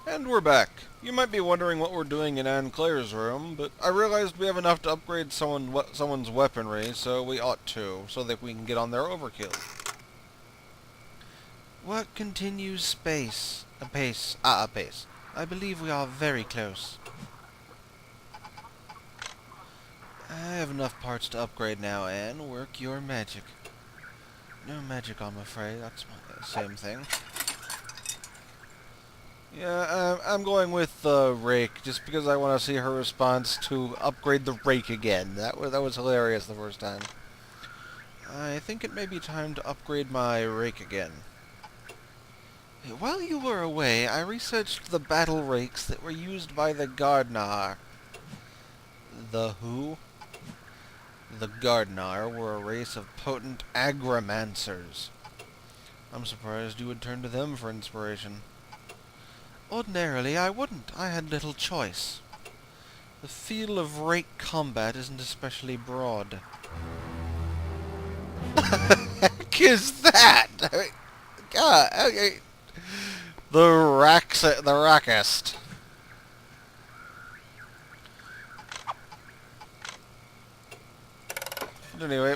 And we're back. You might be wondering what we're doing in Anne Claire's room, but I realized we have enough to upgrade someone's weaponry, so we ought to, so that we can get on their overkill. What continues space? Apace. Apace. I believe we are very close. I have enough parts to upgrade now, Anne. Work your magic. No magic, I'm afraid. That's the same thing. Yeah, I'm going with the rake, just because I want to see her response to upgrade the rake again. That was hilarious the first time. I think it may be time to upgrade my rake again. While you were away, I researched the battle rakes that were used by the Gardnar. The who? The Gardnar were a race of potent agromancers. I'm surprised you would turn to them for inspiration. Ordinarily, I wouldn't. I had little choice. The field of rake combat isn't especially broad. Heck is that? God, okay. The rackest. Anyway,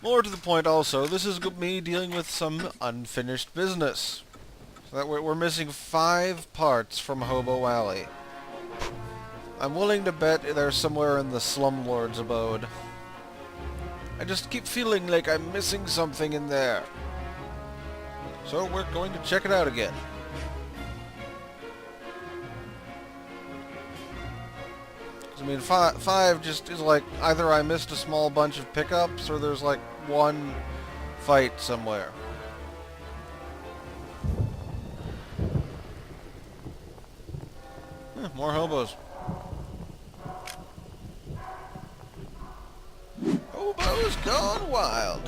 more to the point also, this is me dealing with some unfinished business. So that we're missing 5 parts from Hobo Alley. I'm willing to bet they're somewhere in the slumlord's abode. I just keep feeling like I'm missing something in there. So we're going to check it out again. I mean, 5 just is like, either I missed a small bunch of pickups, or there's like one fight somewhere. More hobos. Hobos gone wild.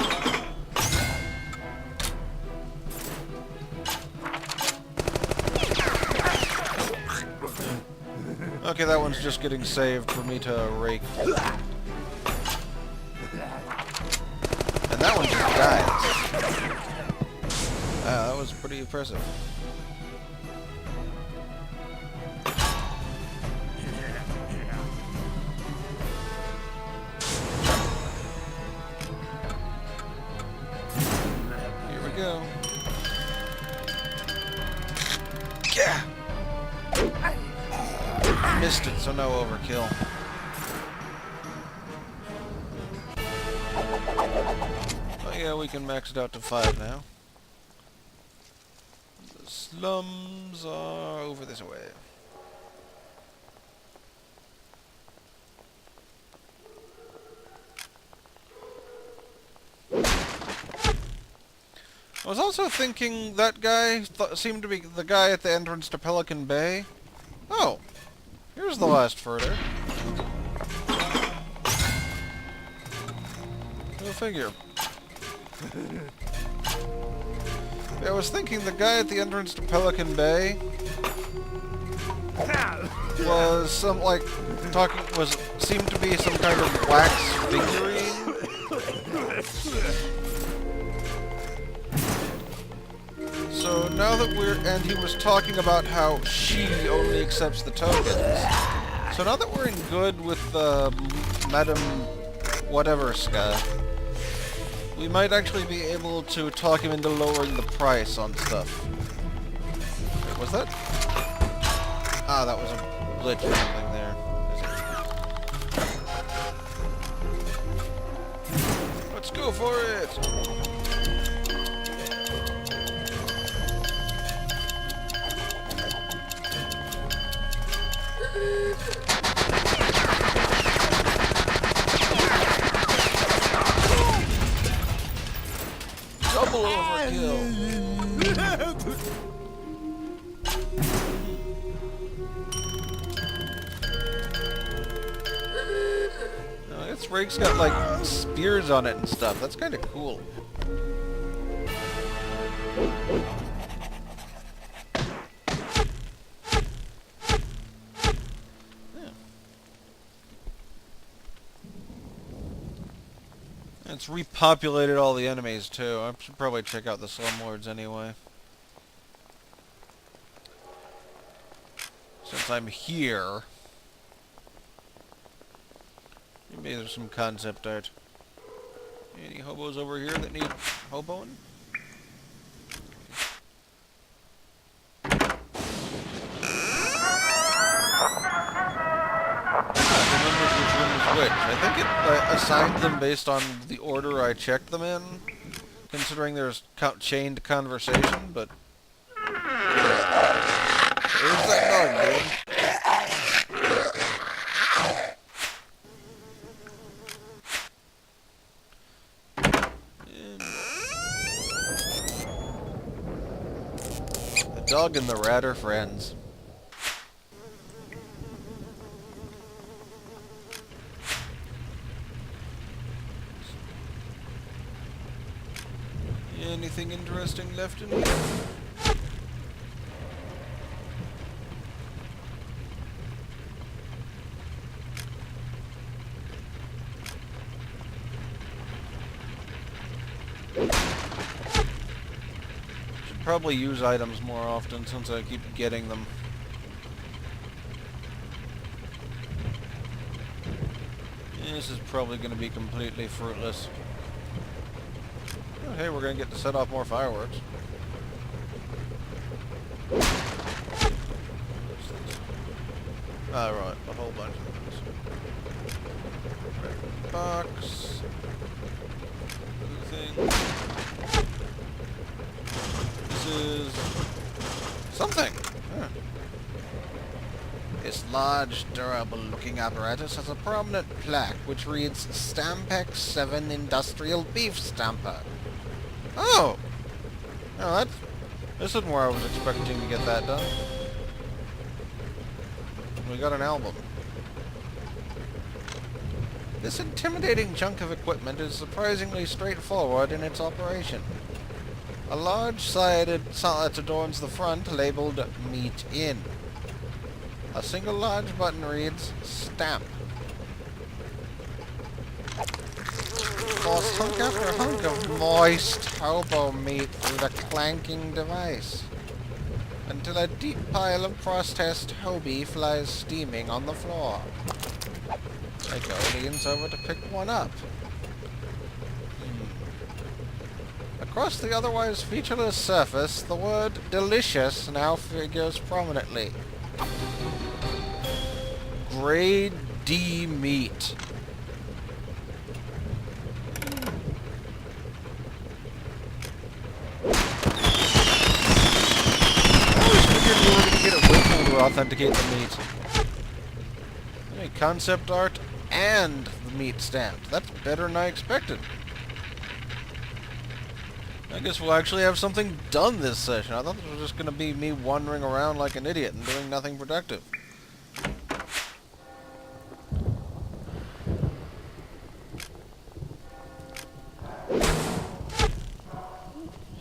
Okay, that one's just getting saved for me to rake. And that one just died. That was pretty impressive. Here we go. Yeah. Missed it, so no overkill. Oh yeah, we can max it out to 5 now. The slums are over this way. I was also thinking that guy seemed to be the guy at the entrance to Pelican Bay. Oh, here's the last further. Go figure. Yeah, I was thinking the guy at the entrance to Pelican Bay was seemed to be some kind of wax figurine. So now that and he was talking about how she only accepts the tokens. So now that we're in good with Madam Whatever-ska, we might actually be able to talk him into lowering the price on stuff. Wait, was that? Ah, that was a glitch or something there. Let's go for it! Double overkill. This rig's got like spears on it and stuff. That's kind of cool. It's repopulated all the enemies, too. I should probably check out the slumlords anyway. Since I'm here, maybe there's some concept art. Any hobos over here that need hoboing? Which. I think it assigned them based on the order I checked them in, considering there's chained conversation, but... Where's that dog, dude? The dog and the rat are friends. Anything interesting left in here? Should probably use items more often since I keep getting them. This is probably going to be completely fruitless. Oh, hey, we're going to get to set off more fireworks. Right, a whole bunch of those. Red box. Blue thing. This is... something! Huh. This large, durable-looking apparatus has a prominent plaque which reads Stampex 7 Industrial Beef Stamper. Oh! No, this isn't where I was expecting to get that done. We got an album. This intimidating chunk of equipment is surprisingly straightforward in its operation. A large-sided solid adorns the front, labeled Meat In. A single large button reads Stamp. Force hunk after hunk of moist hobo meat through the clanking device, until a deep pile of processed hobie flies steaming on the floor. Psycho leans over to pick one up. Across the otherwise featureless surface, the word delicious now figures prominently. Grade D meat. Get a whistle to authenticate the meat. Hey, concept art and the meat stamped. That's better than I expected. I guess we'll actually have something done this session. I thought this was just going to be me wandering around like an idiot and doing nothing productive.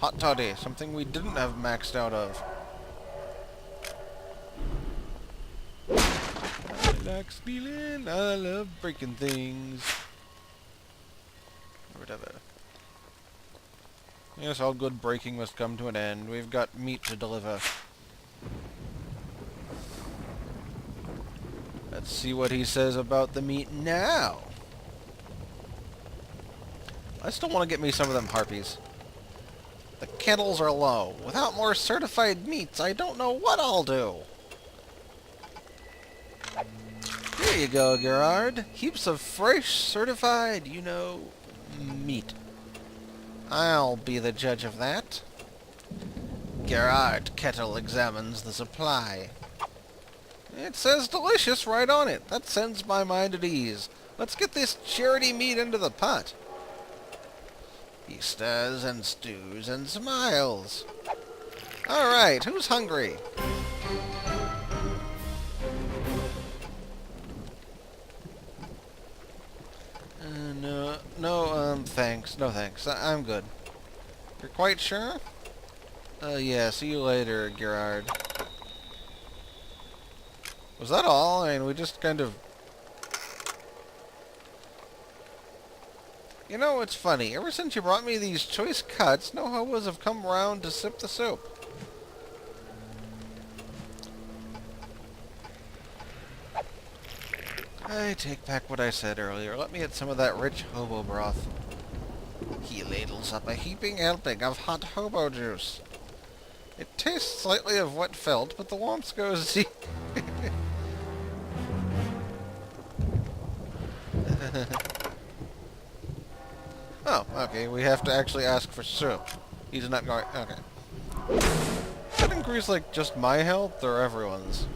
Hot toddy, something we didn't have maxed out of. I like stealing, I love breaking things. Whatever. Yes, all good breaking must come to an end. We've got meat to deliver. Let's see what he says about the meat now. I still want to get me some of them harpies. The kettles are low. Without more certified meats, I don't know what I'll do. Here you go, Gerard. Heaps of fresh, certified, you know, meat. I'll be the judge of that. Gerard Kettle examines the supply. It says delicious right on it. That sends my mind at ease. Let's get this charity meat into the pot. He stirs and stews and smiles. All right, who's hungry? Thanks. No thanks. I'm good. You're quite sure? Yeah, see you later, Gerard. Was that all? I mean, we just kind of... You know, it's funny. Ever since you brought me these choice cuts, no hobos have come around to sip the soup. I take back what I said earlier. Let me get some of that rich hobo broth. He ladles up a heaping helping of hot hobo juice. It tastes slightly of wet felt, but the warmth goes deep. Oh, okay, we have to actually ask for soup. He's not going... Okay. Does that increase, like, just my health, or everyone's?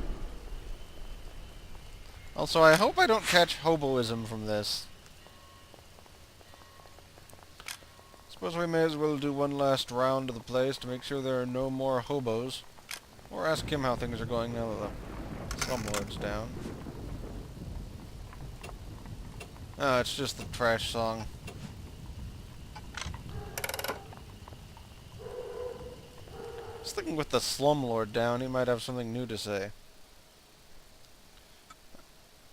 Also, I hope I don't catch hoboism from this. Suppose we may as well do one last round of the place to make sure there are no more hobos. Or ask him how things are going now that the slumlord's down. Oh, it's just the trash song. I was thinking with the slumlord down, he might have something new to say.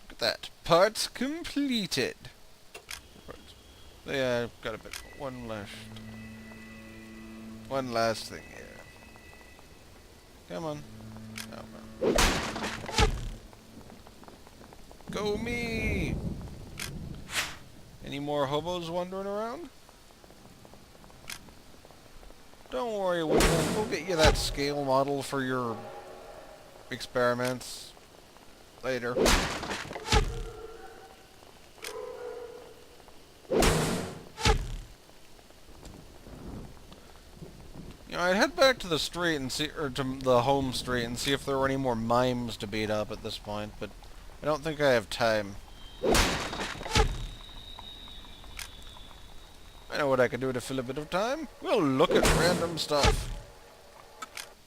Look at that. Parts completed. Yeah, I've got a bit. One last thing here. Come on. Come on. Go me! Any more hobos wandering around? Don't worry, we'll get you that scale model for your experiments later. You know, I'd head back to the street and see, or to the home street and see if there were any more mimes to beat up at this point, but I don't think I have time. I know what I could do to fill a bit of time. We'll look at random stuff.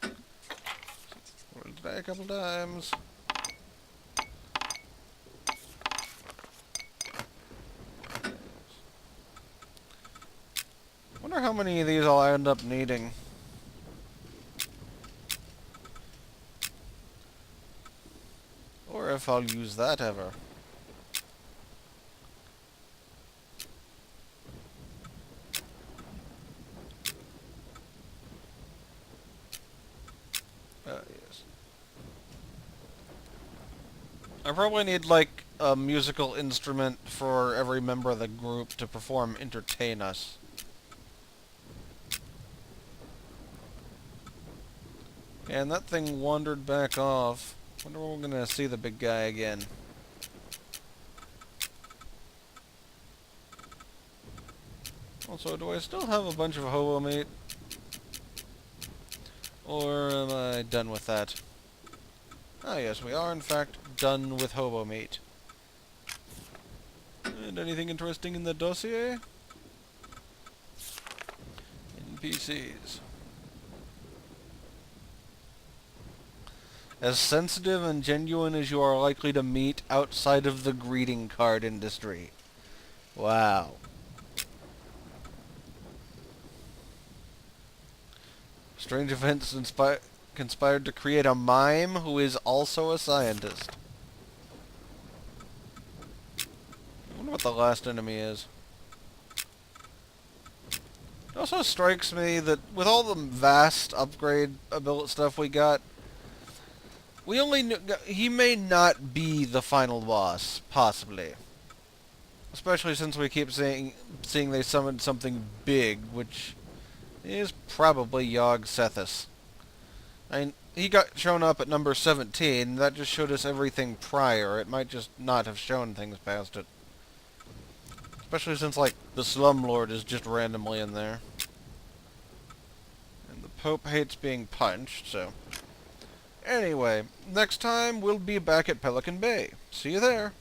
We'll die a couple times. Wonder how many of these I'll end up needing. Or if I'll use that ever. Yes. I probably need, like, a musical instrument for every member of the group to perform Entertain Us. And that thing wandered back off. Wonder when we're gonna see the big guy again. Also, do I still have a bunch of hobo meat? Or am I done with that? Ah yes, we are in fact done with hobo meat. And anything interesting in the dossier? NPCs. As sensitive and genuine as you are likely to meet outside of the greeting card industry. Wow. Strange events conspired to create a mime who is also a scientist. I wonder what the last enemy is. It also strikes me that with all the vast upgrade ability stuff we got, we only he may not be the final boss, possibly. Especially since we keep seeing they summoned something big, which is probably Yogg Sethis. I mean, he got shown up at number 17. That just showed us everything prior. It might just not have shown things past it. Especially since, like, the Slumlord is just randomly in there. And the Pope hates being punched, so... Anyway, next time we'll be back at Pelican Bay. See you there.